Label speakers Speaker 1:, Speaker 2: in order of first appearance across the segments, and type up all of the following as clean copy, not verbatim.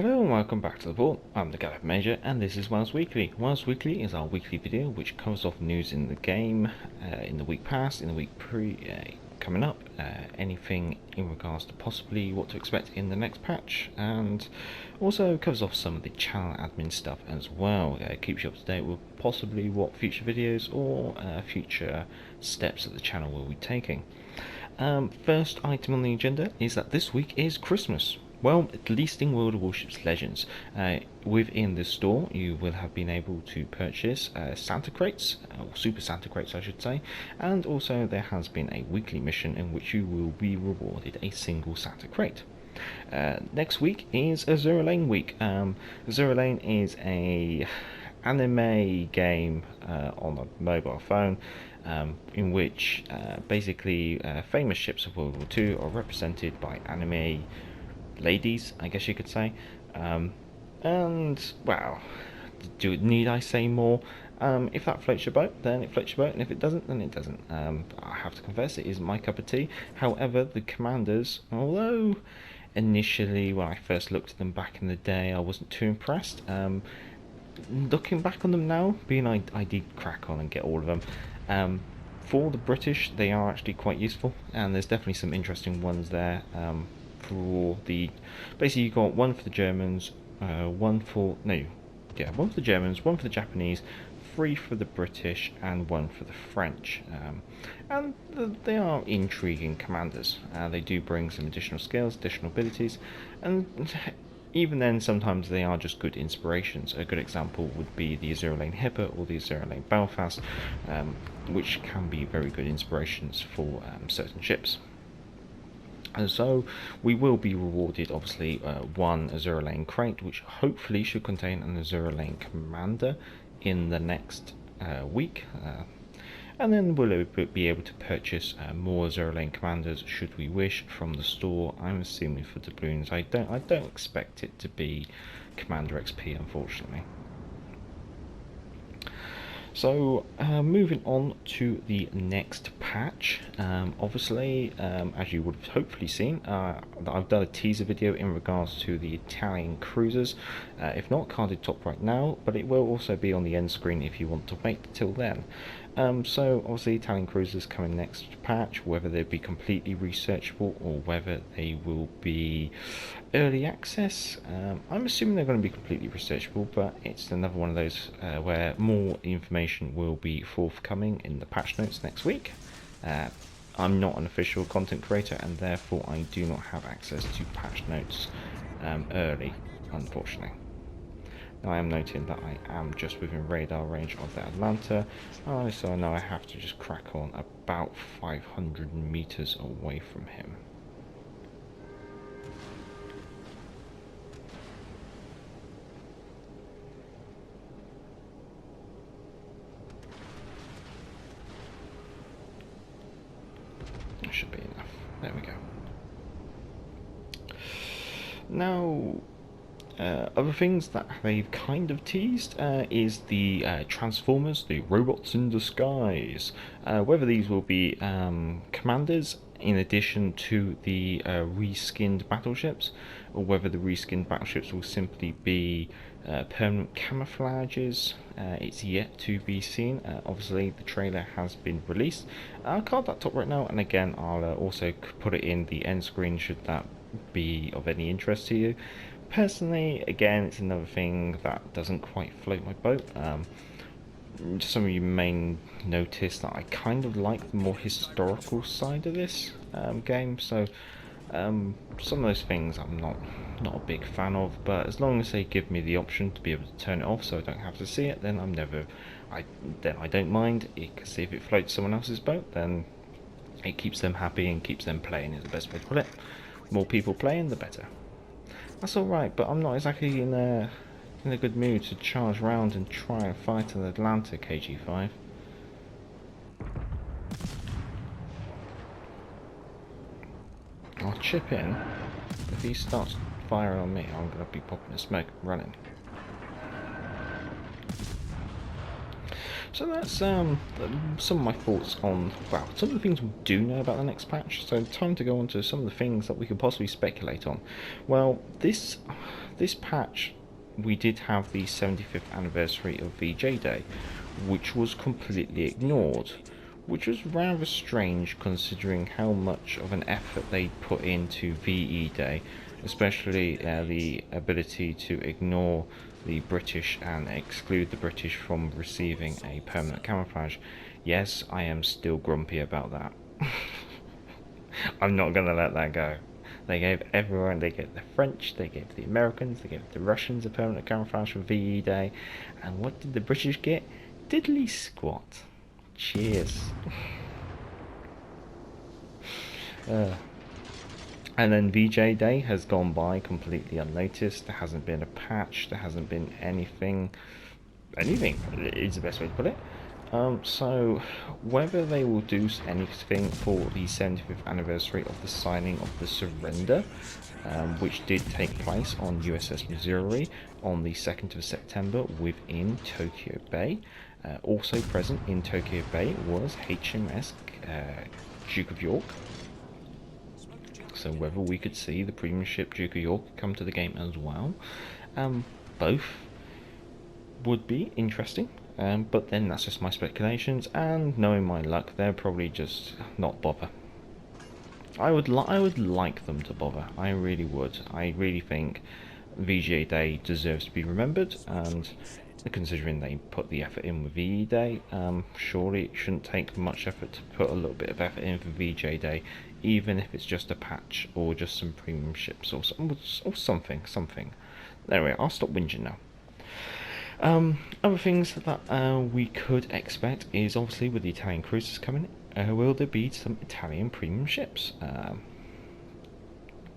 Speaker 1: Hello and welcome back to the port. I'm the Gallop Major and this is WoWs Weekly. WoWs Weekly is our weekly video which covers off news in the game, in the week past, in the week coming up, anything in regards to possibly what to expect in the next patch, and also covers off some of the channel admin stuff as well. Keeps you up to date with possibly what future videos or future steps that the channel will be taking. First item on the agenda is that this week is Christmas. Well, at least in World of Warships Legends. Within the store, you will have been able to purchase Santa crates, or Super Santa crates I should say, and also there has been a weekly mission in which you will be rewarded a single Santa crate. Next week is Azure Lane week. Azure Lane is a anime game on a mobile phone, in which basically famous ships of World War II are represented by anime ladies, I guess you could say, and well, need I say more? If that floats your boat, then it floats your boat, and if it doesn't, then it doesn't. I have to confess, it isn't my cup of tea. However, the commanders, although initially when I first looked at them back in the day, I wasn't too impressed. Looking back on them now, being I did crack on and get all of them. For the British, they are actually quite useful, and there's definitely some interesting ones there. Basically you got one for the Germans, one for the Germans, one for the Japanese, 3 for the British, and 1 for the French. And they are intriguing commanders. They do bring some additional skills, additional abilities, and even then sometimes they are just good inspirations. A good example would be the Azure Lane Hipper or the Azure Lane Belfast, which can be very good inspirations for certain ships. And so we will be rewarded obviously one Azure Lane crate, which hopefully should contain an Azure Lane commander in the next week, and then we'll be able to purchase more Azure Lane commanders should we wish from the store. I'm assuming for doubloons. I don't expect it to be Commander XP, unfortunately. So moving on to the next patch, obviously as you would have hopefully seen, I've done a teaser video in regards to the Italian cruisers. If not, carded top right now, but it will also be on the end screen if you want to wait till then. So obviously Italian cruisers coming next patch, whether they be completely researchable or whether they will be early access. I'm assuming they're going to be completely researchable, but it's another one of those where more information will be forthcoming in the patch notes next week. I'm not an official content creator and therefore I do not have access to patch notes early, unfortunately. Now I am noting that I am just within radar range of the Atlanta, so I know I have to just crack on about 500 meters away from him. That should be enough. There we go. Now, other things that they've kind of teased is the Transformers, the robots in disguise. Whether these will be commanders in addition to the reskinned battleships, or whether the reskinned battleships will simply be permanent camouflages, it's yet to be seen. Obviously the trailer has been released. I'll card that top right now, and again I'll also put it in the end screen should that be of any interest to you. Personally, again, it's another thing that doesn't quite float my boat. Some of you may notice that I kind of like the more historical side of this game, so some of those things I'm not a big fan of, but as long as they give me the option to be able to turn it off so I don't have to see it, then I don't mind, because if it floats someone else's boat, then it keeps them happy and keeps them playing is the best way to put it. The more people playing, the better. That's alright, but I'm not exactly in a good mood to charge round and try and fight an Atlanta KG5. I'll chip in. If he starts firing on me, I'm going to be popping a smoke and running. So that's some of my thoughts on, well, some of the things we do know about the next patch. So time to go on to some of the things that we could possibly speculate on. Well, this this patch we did have the 75th anniversary of VJ Day, which was completely ignored, which was rather strange considering how much of an effort they put into VE Day, especially the ability to ignore the British and exclude the British from receiving a permanent camouflage. Yes, I am still grumpy about that. I'm not going to let that go. They gave everyone, they gave the French, they gave the Americans, they gave the Russians a permanent camouflage for VE Day, and what did the British get? Diddly squat. Cheers. And then VJ Day has gone by completely unnoticed. There hasn't been a patch, there hasn't been anything is the best way to put it. So whether they will do anything for the 75th anniversary of the signing of the surrender, which did take place on USS Missouri on the 2nd of September within Tokyo Bay. Also present in Tokyo Bay was HMS Duke of York. So whether we could see the premium ship Duke of York come to the game as well, both would be interesting. But then that's just my speculations, and knowing my luck, they'll probably just not bother. I would like them to bother. I really would. I really think VGA Day deserves to be remembered, and considering they put the effort in with VE Day, surely it shouldn't take much effort to put a little bit of effort in for VJ Day, even if it's just a patch or just some premium ships or something. Anyway, I'll stop whinging now. Other things that we could expect is obviously with the Italian cruisers coming, will there be some Italian premium ships?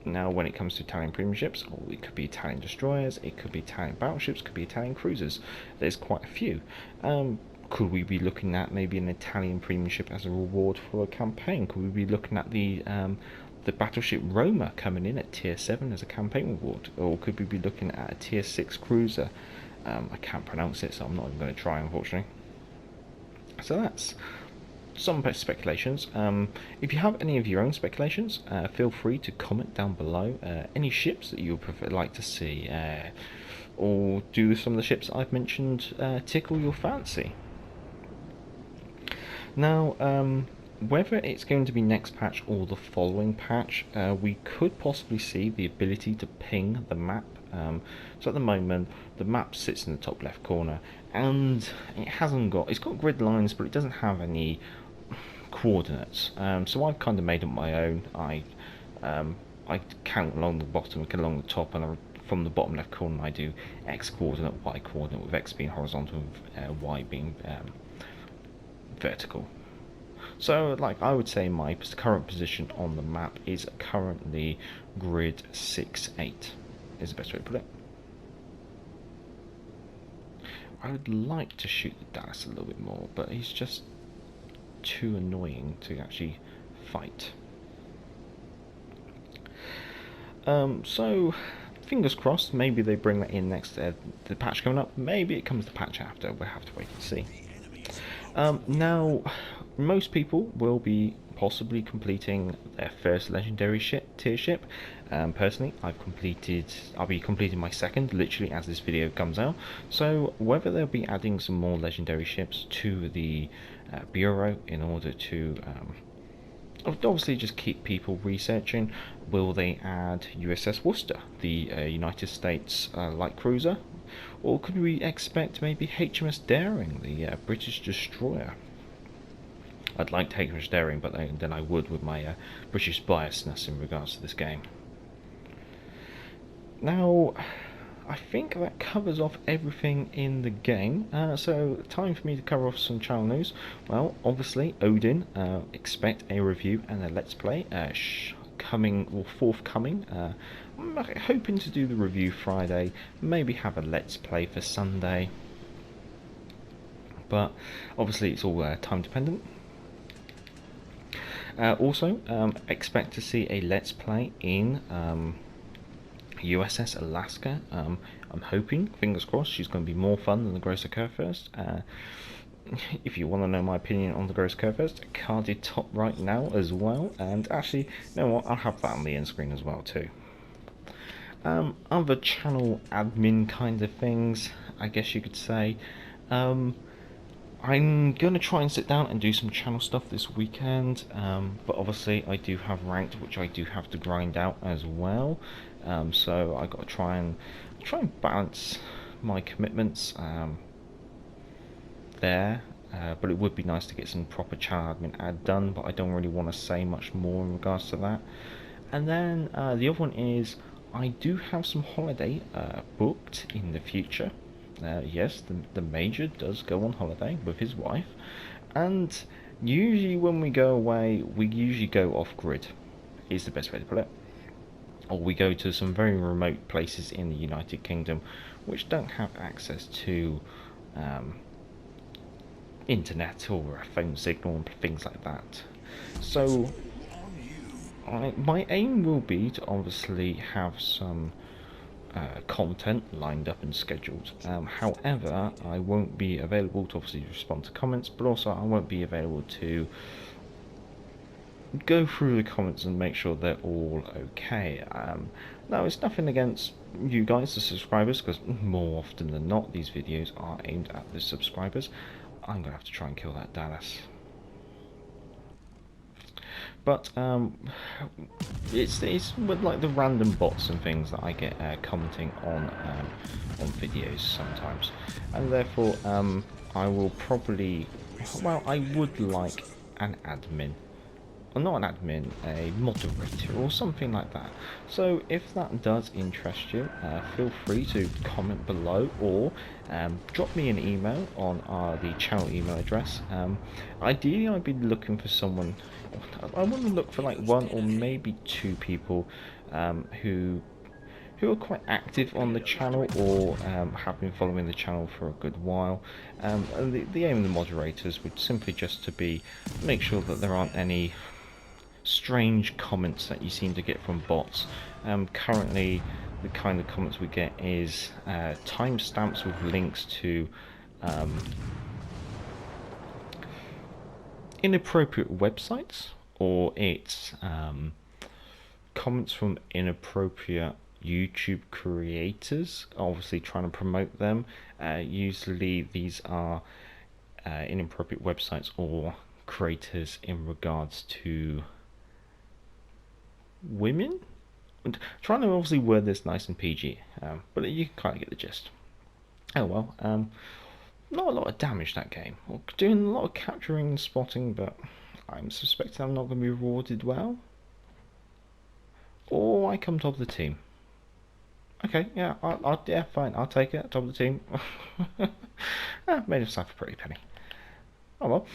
Speaker 1: Now, when it comes to Italian premium ships, it could be Italian destroyers, it could be Italian battleships, it could be Italian cruisers. There's quite a few. Could we be looking at maybe an Italian premium ship as a reward for a campaign? Could we be looking at the battleship Roma coming in at tier 7 as a campaign reward? Or could we be looking at a tier 6 cruiser? I can't pronounce it, so I'm not even going to try, unfortunately. So that's some speculations. If you have any of your own speculations, feel free to comment down below any ships that you would like to see, or do some of the ships I've mentioned tickle your fancy. Now, whether it's going to be next patch or the following patch, we could possibly see the ability to ping the map. So at the moment, the map sits in the top left corner, and it's got grid lines, but it doesn't have any coordinates. So I've kind of made up my own. I count along the bottom, along the top, and from the bottom left corner I do X coordinate, Y coordinate, with X being horizontal and Y being vertical. So, like, I would say my current position on the map is currently grid 6-8, is the best way to put it. I would like to shoot the Dallas a little bit more, but he's just too annoying to actually fight. So, fingers crossed, maybe they bring that in next the patch coming up. Maybe it comes the patch after. We'll have to wait and see. Now, most people will be possibly completing their first legendary tier ship. Personally, I'll be completing my second literally as this video comes out. So whether they'll be adding some more legendary ships to the bureau in order to obviously just keep people researching. Will they add USS Worcester, the United States light cruiser? Or could we expect maybe HMS Daring, the British destroyer? I'd like to HMS Daring, but then I would with my British biasness in regards to this game. Now, I think that covers off everything in the game. So, time for me to cover off some channel news. Well, obviously, Odin, expect a review and a let's play forthcoming. I'm hoping to do the review Friday, maybe have a let's play for Sunday, but obviously it's all time dependent. Also, expect to see a let's play in USS Alaska. I'm hoping, fingers crossed, she's going to be more fun than the Gross Occur First. If you want to know my opinion on the Gross Occur First, carded top right now as well, and actually, you know what, I'll have that on the end screen as well too. Other channel admin kind of things, I guess you could say. Um, I'm gonna try and sit down and do some channel stuff this weekend, but obviously I do have ranked, which I do have to grind out as well. So I got to try and balance my commitments there. But it would be nice to get some proper channel admin ad done, but I don't really want to say much more in regards to that. And then the other one is I do have some holiday booked in the future. Yes, the Major does go on holiday with his wife, and usually when we go away, we usually go off grid, is the best way to put it. Or we go to some very remote places in the United Kingdom which don't have access to um, internet or a phone signal and things like that. So my aim will be to obviously have some content lined up and scheduled. However, I won't be available to obviously respond to comments, but also I won't be available to go through the comments and make sure they're all okay. Now, it's nothing against you guys, the subscribers, because more often than not, these videos are aimed at the subscribers. I'm going to have to try and kill that Dallas. But it's with like the random bots and things that I get commenting on videos sometimes, and therefore I will probably, well, I would like an admin, or not an admin, a moderator or something like that. So if that does interest you, feel free to comment below, or drop me an email on the channel email address. Ideally I'd be looking for someone, I want to look for like one or maybe two people who are quite active on the channel, or have been following the channel for a good while. And the aim of the moderators would simply just to be make sure that there aren't any strange comments that you seem to get from bots. Currently the kind of comments we get is timestamps with links to inappropriate websites, or it's comments from inappropriate YouTube creators, obviously trying to promote them. Usually these are inappropriate websites or creators in regards to women. I'm trying to obviously word this nice and PG, but you can kind of get the gist. Oh well, not a lot of damage that game. Well, doing a lot of capturing and spotting, but I'm suspecting I'm not going to be rewarded well. Or I come top of the team. Okay, yeah, yeah, fine, I'll take it, top of the team. Made himself a pretty penny. Oh well,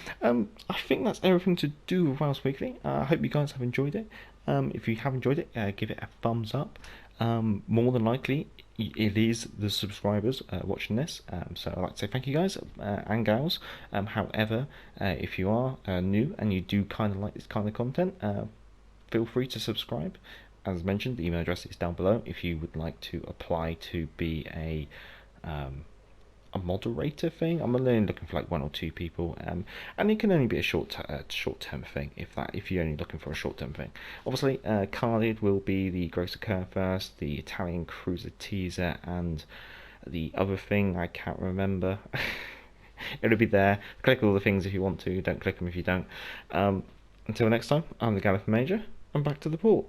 Speaker 1: I think that's everything to do with WoWs Weekly. I hope you guys have enjoyed it. If you have enjoyed it, give it a thumbs up. More than likely, it is the subscribers watching this. So I'd like to say thank you guys and gals. However, if you are new and you do kind of like this kind of content, feel free to subscribe. As mentioned, the email address is down below if you would like to apply to be a moderator thing. I'm only looking for like one or two people, and it can only be a short-term thing, if you're only looking for a short-term thing. Obviously, carded will be the Grocer First, the Italian Cruiser teaser, and the other thing I can't remember. It'll be there. Click all the things if you want to, don't click them if you don't. Until next time, I'm the Galliford Major, and back to the port.